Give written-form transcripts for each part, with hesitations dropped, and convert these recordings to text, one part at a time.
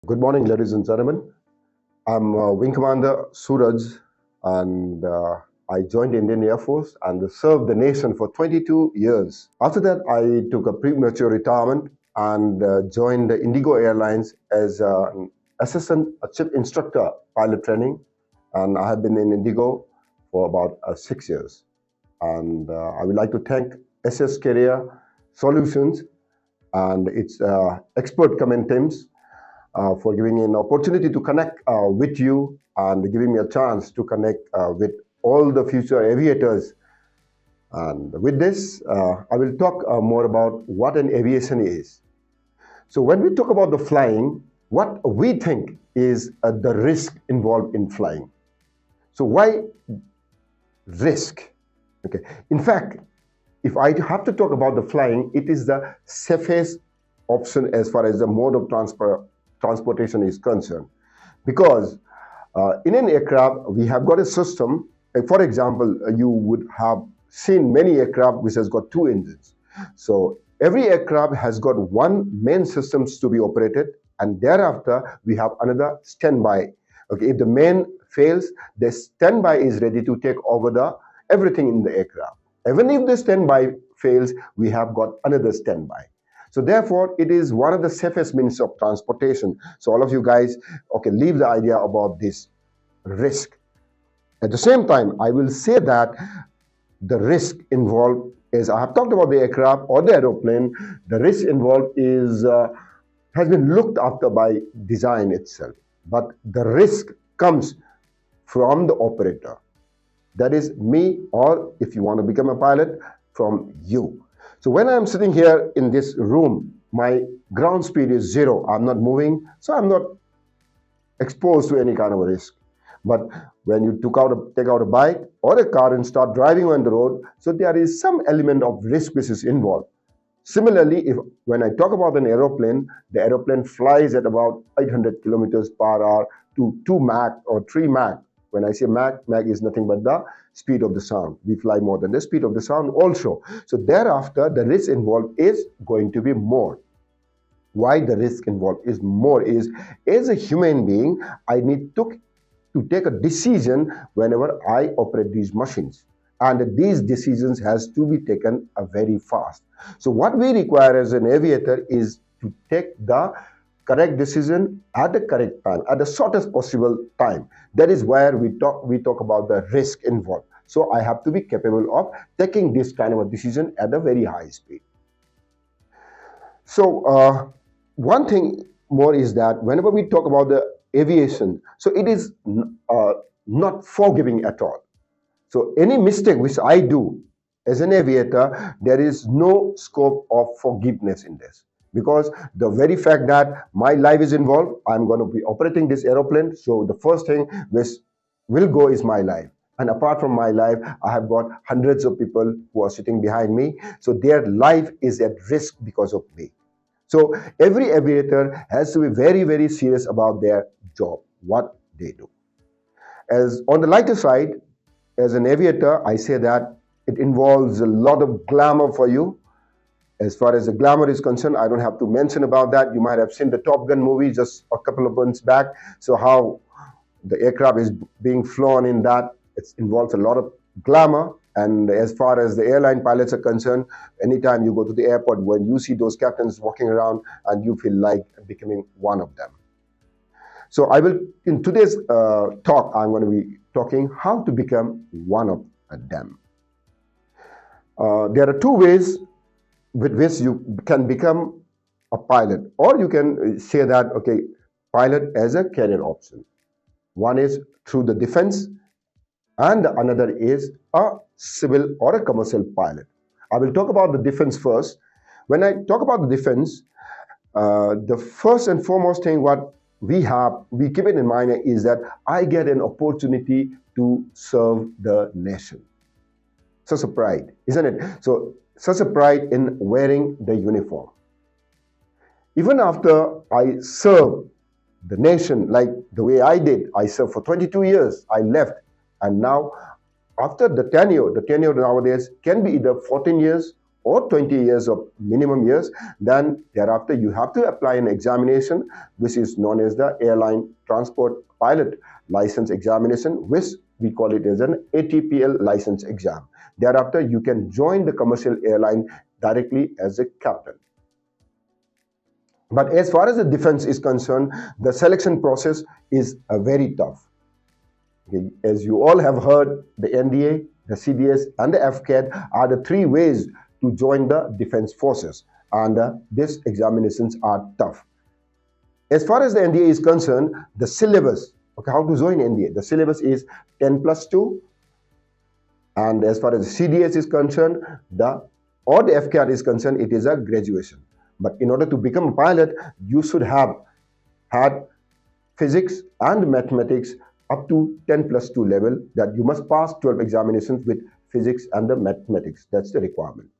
Good morning, ladies and gentlemen. I'm Wing Commander Suraj, and I joined the Indian Air Force and served the nation for 22 years. After that, I took a premature retirement and joined the Indigo Airlines as an assistant chief instructor pilot training, and I have been in Indigo for about 6 years. And I would like to thank SS Career Solutions and its expert command teams for giving me an opportunity to connect with you and giving me a chance to connect with all the future aviators. And with this, I will talk more about what an aviation is. So when we talk about the flying, what we think is the risk involved in flying. So why risk? Okay. In fact, if I have to talk about the flying, it is the safest option as far as the mode of transportation is concerned. Because in an aircraft, we have got a system. For example, you would have seen many aircraft which has got two engines. So every aircraft has got one main systems to be operated, and thereafter we have another standby. Okay, if the main fails, the standby is ready to take over everything in the aircraft. Even if the standby fails, we have got another standby. So therefore, it is one of the safest means of transportation. So all of you guys, okay, leave the idea about this risk. At the same time, I will say that the risk involved is, I have talked about the aircraft or the aeroplane, the risk involved is has been looked after by design itself. But the risk comes from the operator. That is me, or if you want to become a pilot, from you. So when I'm sitting here in this room, my ground speed is 0. I'm not moving, so I'm not exposed to any kind of a risk. But when you take out a bike or a car and start driving on the road, so there is some element of risk which is involved. Similarly, when I talk about an aeroplane, the aeroplane flies at about 800 kilometers per hour to 2 Mach or 3 Mach. When I say Mach, Mach is nothing but the speed of the sound. We fly more than the speed of the sound also. So thereafter, the risk involved is going to be more. Why the risk involved is more is, as a human being, I need to take a decision whenever I operate these machines. And these decisions has to be taken very fast. So what we require as an aviator is to take the correct decision at the correct time, at the shortest possible time. That is where we talk about the risk involved. So I have to be capable of taking this kind of a decision at a very high speed. So one thing more is that whenever we talk about the aviation, so it is not forgiving at all. So any mistake which I do as an aviator, there is no scope of forgiveness in this. Because the very fact that my life is involved, I'm going to be operating this aeroplane. So the first thing which will go is my life. And apart from my life, I have got hundreds of people who are sitting behind me. So their life is at risk because of me. So every aviator has to be very, very serious about their job, what they do. As on the lighter side, as an aviator, I say that it involves a lot of glamour for you. As far as the glamour is concerned, I don't have to mention about that. You might have seen the Top Gun movie just a couple of months back. So how the aircraft is being flown in that, it involves a lot of glamour. And as far as the airline pilots are concerned, anytime you go to the airport, when you see those captains walking around, and you feel like becoming one of them. So I will, in today's talk, I'm going to be talking how to become one of them. There are two ways with which you can become a pilot, or you can say that, okay, pilot as a career option. One is through the defense, and another is a civil or a commercial pilot. I will talk about the defense first. When I talk about the defense, the first and foremost thing what we keep it in mind is that I get an opportunity to serve the nation. Such a pride, isn't it? So such a pride in wearing the uniform. Even after I serve the nation like the way I did, I served for 22 years, I left, and now after the tenure nowadays can be either 14 years or 20 years of minimum years, then thereafter you have to apply an examination which is known as the Airline Transport Pilot License Examination, which we call it as an ATPL license exam. Thereafter, you can join the commercial airline directly as a captain. But as far as the defense is concerned, the selection process is very tough. Okay. As you all have heard, the NDA, the CDS, and the FCAT are the three ways to join the defense forces, and these examinations are tough. As far as the NDA is concerned, the syllabus, okay, how to join NDA? The syllabus is 10+2, and as far as the CDS is concerned, the FCAT is concerned, it is a graduation. But in order to become a pilot, you should have had physics and mathematics up to 10+2 level, that you must pass 12 examinations with physics and the mathematics. That's the requirement.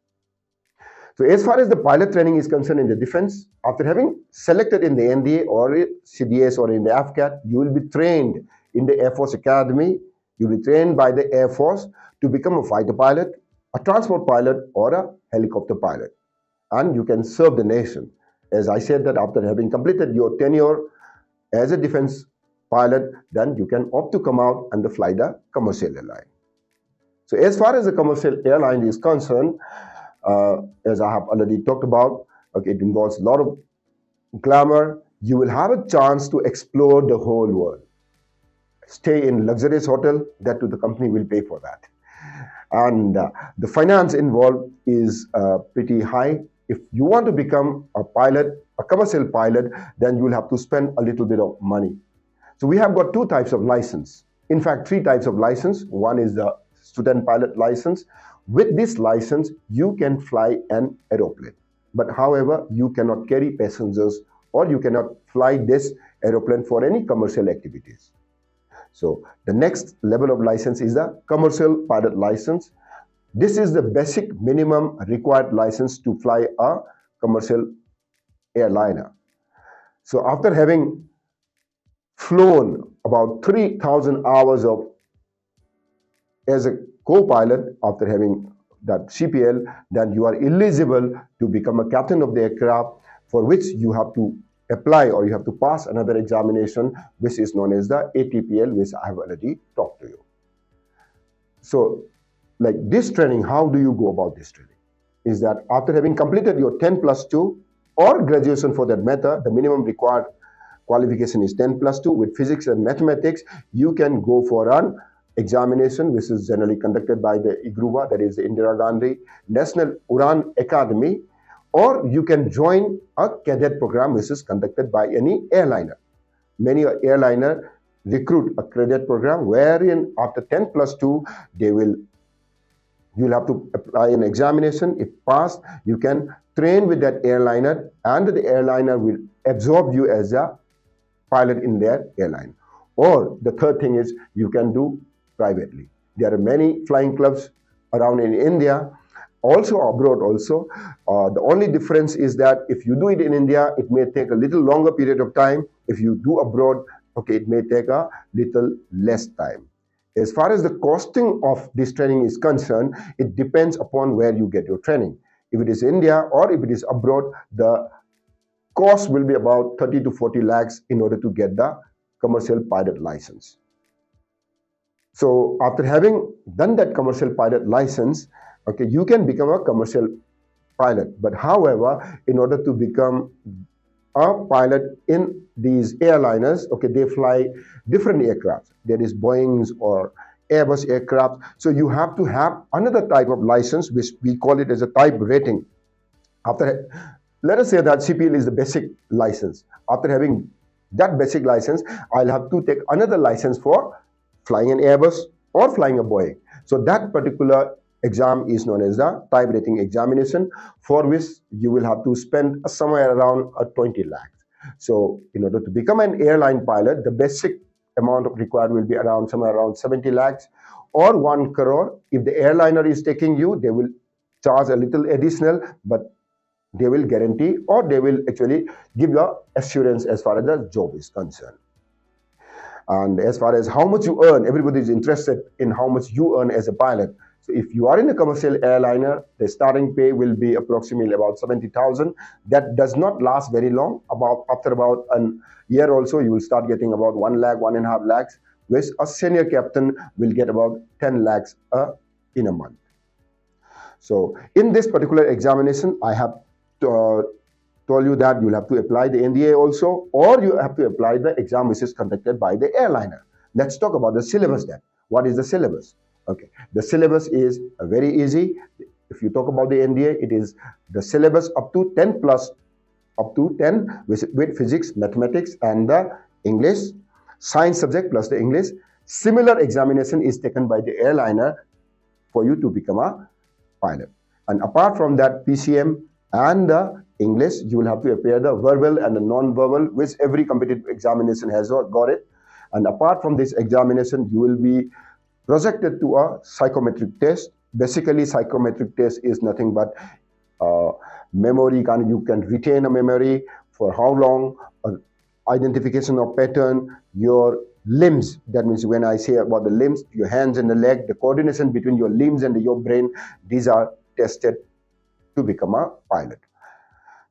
So as far as the pilot training is concerned in the defense, after having selected in the NDA or CDS or in the FCAT, you will be trained in the Air Force Academy. You will be trained by the Air Force to become a fighter pilot, a transport pilot, or a helicopter pilot. And you can serve the nation. As I said, that after having completed your tenure as a defense pilot, then you can opt to come out and fly the commercial airline. So as far as the commercial airline is concerned, as I have already talked about, okay, it involves a lot of glamour. You will have a chance to explore the whole world. Stay in luxurious hotel, that too the company will pay for that. And the finance involved is pretty high. If you want to become a pilot, a commercial pilot, then you will have to spend a little bit of money. So we have got two types of license. In fact, three types of license. One is the student pilot license. With this license, you can fly an aeroplane. But however, you cannot carry passengers, or you cannot fly this aeroplane for any commercial activities. So the next level of license is the commercial pilot license. This is the basic minimum required license to fly a commercial airliner. So after having flown about 3,000 hours as a co-pilot, after having that CPL, then you are eligible to become a captain of the aircraft, for which you have to apply or you have to pass another examination, which is known as the ATPL, which I have already talked to you. So like this training, how do you go about this training? Is that after having completed your 10+2 or graduation for that matter, the minimum required qualification is 10+2 with physics and mathematics, you can go for an examination which is generally conducted by the IGRUVA, that is the Indira Gandhi National Uran Academy, or you can join a cadet program which is conducted by any airliner. Many airliner recruit a cadet program wherein after 10+2, you'll have to apply an examination. If passed, you can train with that airliner, and the airliner will absorb you as a pilot in their airline. Or the third thing is you can do privately. There are many flying clubs around in India, also abroad also. The only difference is that if you do it in India, it may take a little longer period of time. If you do abroad, okay, it may take a little less time. As far as the costing of this training is concerned, it depends upon where you get your training. If it is India or if it is abroad, the cost will be about 30 to 40 lakhs in order to get the commercial pilot license. So after having done that commercial pilot license, okay, you can become a commercial pilot. But however, in order to become a pilot in these airliners, okay, they fly different aircraft. There is Boeing's or Airbus aircraft. So you have to have another type of license, which we call it as a type rating. After, let us say that CPL is the basic license. After having that basic license, I'll have to take another license for flying an Airbus or flying a Boeing. So that particular exam is known as the type rating examination, for which you will have to spend somewhere around 20 lakhs. So in order to become an airline pilot, the basic amount required will be around somewhere around 70 lakhs or 1 crore. If the airliner is taking you, they will charge a little additional, but they will guarantee or they will actually give you assurance as far as the job is concerned. And as far as how much you earn, everybody is interested in how much you earn as a pilot. So if you are in a commercial airliner, the starting pay will be approximately about 70,000. That does not last very long. After about a year also, you will start getting about 1 lakh, 1.5 lakhs, whereas a senior captain will get about 10 lakhs in a month. So in this particular examination, I have told you that you'll have to apply the NDA also, or you have to apply the exam which is conducted by the airliner. Let's talk about the syllabus then. What is the syllabus? Okay, the syllabus is very easy. If you talk about the NDA, it is the syllabus up to 10 with physics, mathematics, and the English, science subject plus the English. Similar examination is taken by the airliner for you to become a pilot. And apart from that, PCM and the English, you will have to appear the verbal and the non-verbal, which every competitive examination has got it. And apart from this examination, you will be projected to a psychometric test. Basically, psychometric test is nothing but memory. You can retain a memory for how long, identification of pattern, your limbs. That means when I say about the limbs, your hands and the leg, the coordination between your limbs and your brain, these are tested to become a pilot.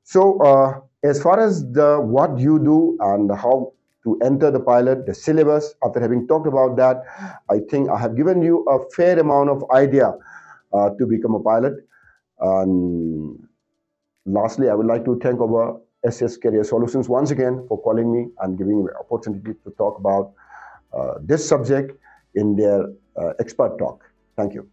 So as far as what you do and how to enter the pilot, the syllabus, after having talked about that, I think I have given you a fair amount of idea to become a pilot. And lastly, I would like to thank our SS Career Solutions once again for calling me and giving me the opportunity to talk about this subject in their expert talk. Thank you.